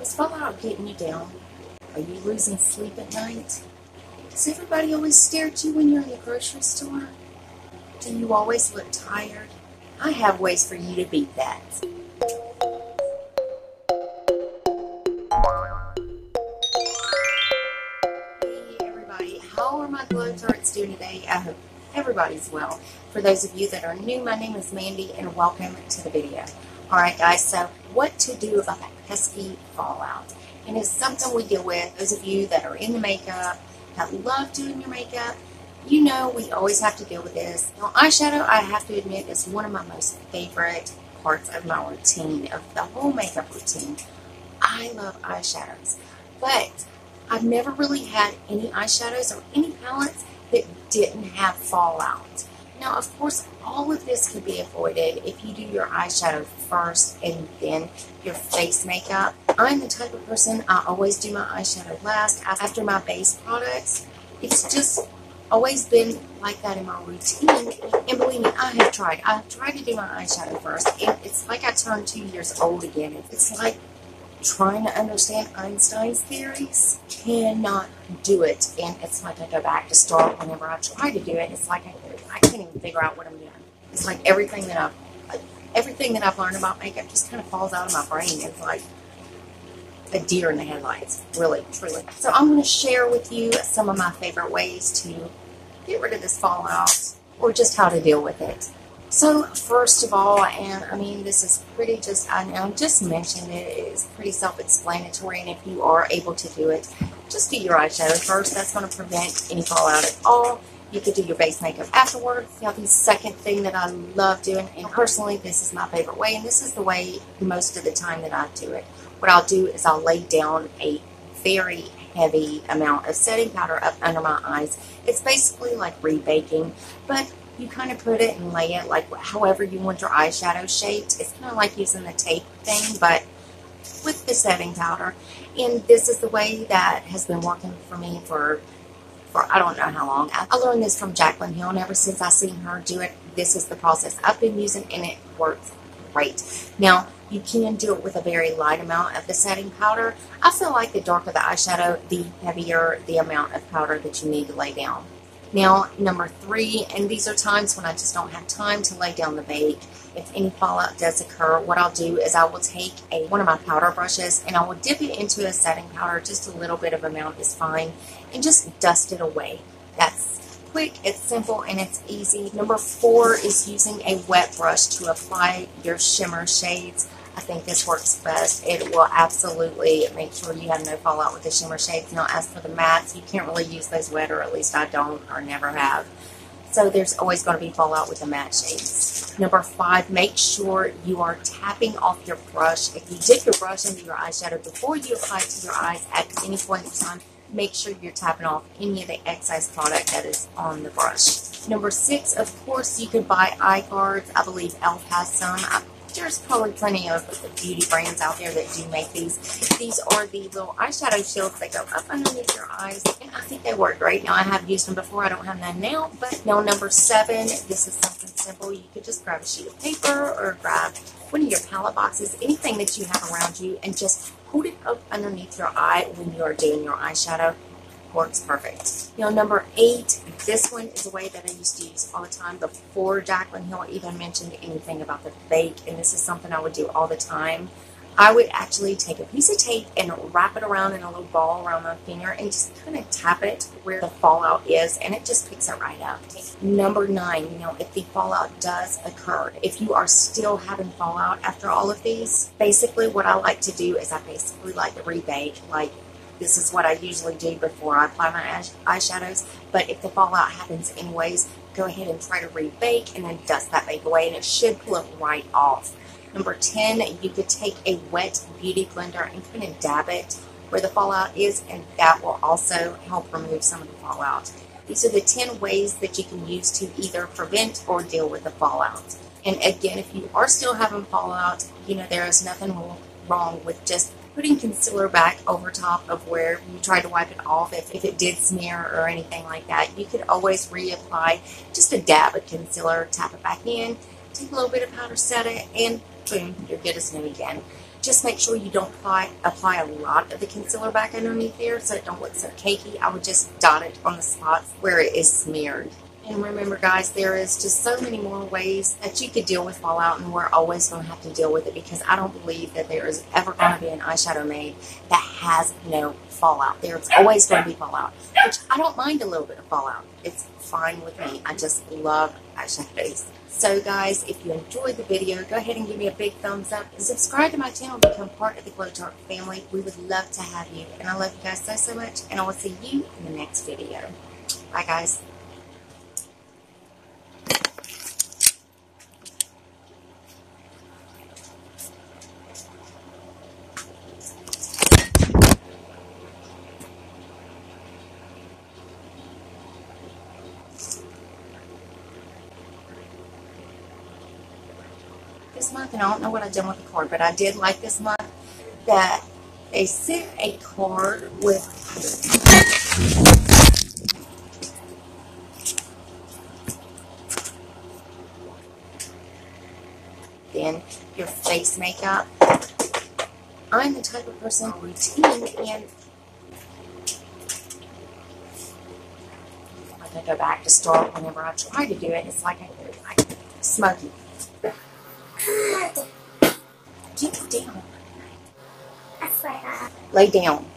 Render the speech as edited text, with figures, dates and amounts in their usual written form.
Is fallout getting you down? Are you losing sleep at night? Does everybody always stare at you when you're in the grocery store? Do you always look tired? I have ways for you to beat that. Hey everybody, how are my Glow Tarts doing today? I hope everybody's well. For those of you that are new, my name is Mandy and welcome to the video. Alright guys, so what to do about that pesky fallout? And it's something we deal with. Those of you that are into makeup, that love doing your makeup, you know we always have to deal with this. Now, eyeshadow, I have to admit, is one of my most favorite parts of my routine, of the whole makeup routine. I love eyeshadows, but I've never really had any eyeshadows or any palettes that didn't have fallout. Now, of course, all of this could be avoided if you do your eyeshadow first and then your face makeup. I'm the type of person, I always do my eyeshadow last after my base products. It's just always been like that in my routine. And believe me, I've tried to do my eyeshadow first. And it's like I turned 2 years old again. It's like trying to understand Einstein's theories. Cannot do it. And it's like I go back to start whenever I try to do it. It's like I can't even figure out what I'm doing. It's like everything that I've learned about makeup just kind of falls out of my brain. It's like a deer in the headlights, really, truly. So I'm going to share with you some of my favorite ways to get rid of this fallout or just how to deal with it. So first of all, and I mean this is pretty I just mentioned it, it's pretty self-explanatory, and if you are able to do it, just do your eyeshadow first. That's going to prevent any fallout at all. You could do your base makeup afterwards. Now the second thing that I love doing, and personally this is my favorite way, and this is the way most of the time that I do it. What I'll do is I'll lay down a very heavy amount of setting powder up under my eyes. It's basically like rebaking, but you kind of put it and lay it like however you want your eyeshadow shaped. It's kind of like using the tape thing, but with the setting powder. And this is the way that has been working for me for I don't know how long. I learned this from Jaclyn Hill, and ever since I seen her do it, this is the process I've been using, and it works great. Now, you can do it with a very light amount of the setting powder. I feel like the darker the eyeshadow, the heavier the amount of powder that you need to lay down. Now, number 3, and these are times when I just don't have time to lay down the bake. If any fallout does occur, what I'll do is I will take one of my powder brushes and I will dip it into a setting powder. Just a little bit of amount is fine, and just dust it away. That's quick, it's simple, and it's easy. Number 4 is using a wet brush to apply your shimmer shades. I think this works best. It will absolutely make sure you have no fallout with the shimmer shades. Now, as for the mattes, you can't really use those wet, or at least I don't, or never have. So there's always going to be fallout with the matte shades. Number 5, make sure you are tapping off your brush. If you dip your brush into your eyeshadow before you apply it to your eyes at any point in time, make sure you're tapping off any of the excess product that is on the brush. Number 6, of course, you could buy eye guards. I believe e.l.f. has some. There's probably plenty of beauty brands out there that do make these. These are the little eyeshadow shields that go up underneath your eyes, and I think they work great. Now, I have used them before. I don't have none now. But now, number 7, this is something simple. You could just grab a sheet of paper or grab one of your palette boxes, anything that you have around you, and just hold it up underneath your eye when you are doing your eyeshadow. Works perfect. Now, number 8, this one is a way that I used to use all the time before Jaclyn Hill even mentioned anything about the bake, and this is something I would do all the time. I would actually take a piece of tape and wrap it around in a little ball around my finger and just kind of tap it where the fallout is, and it just picks it right up. Number 9, if the fallout does occur, if you are still having fallout after all of these, basically what I like to do is I basically like to rebake. Like, this is what I usually do before I apply my eyeshadows, but if the fallout happens anyways, go ahead and try to rebake and then dust that bake away, and it should pull it right off. Number 10, you could take a wet beauty blender and kind of dab it where the fallout is, and that will also help remove some of the fallout. These are the 10 ways that you can use to either prevent or deal with the fallout. And again, if you are still having fallout, there is nothing wrong with just putting concealer back over top of where you tried to wipe it off. If it did smear or anything like that, you could always reapply just a dab of concealer, tap it back in, take a little bit of powder, set it, and boom, you're good as new again. Just make sure you don't apply a lot of the concealer back underneath there so it don't look so cakey. I would just dot it on the spots where it is smeared. And remember, guys, there is just so many more ways that you could deal with fallout, and we're always going to have to deal with it because I don't believe that there is ever going to be an eyeshadow made that has no fallout. There's always going to be fallout, which I don't mind a little bit of fallout. It's fine with me. I just love eyeshadows. So, guys, if you enjoyed the video, go ahead and give me a big thumbs up and subscribe to my channel to become part of the Glow Tart family. We would love to have you, and I love you guys so, so much, and I will see you in the next video. Bye, guys. This month, and I don't know what I've done with the card, but I did like this month that they sent a card with then your face makeup. I'm the type of person routine, and like I go back to start whenever I try to do it. It's like smoky. Get down. I swear to God. Lay down.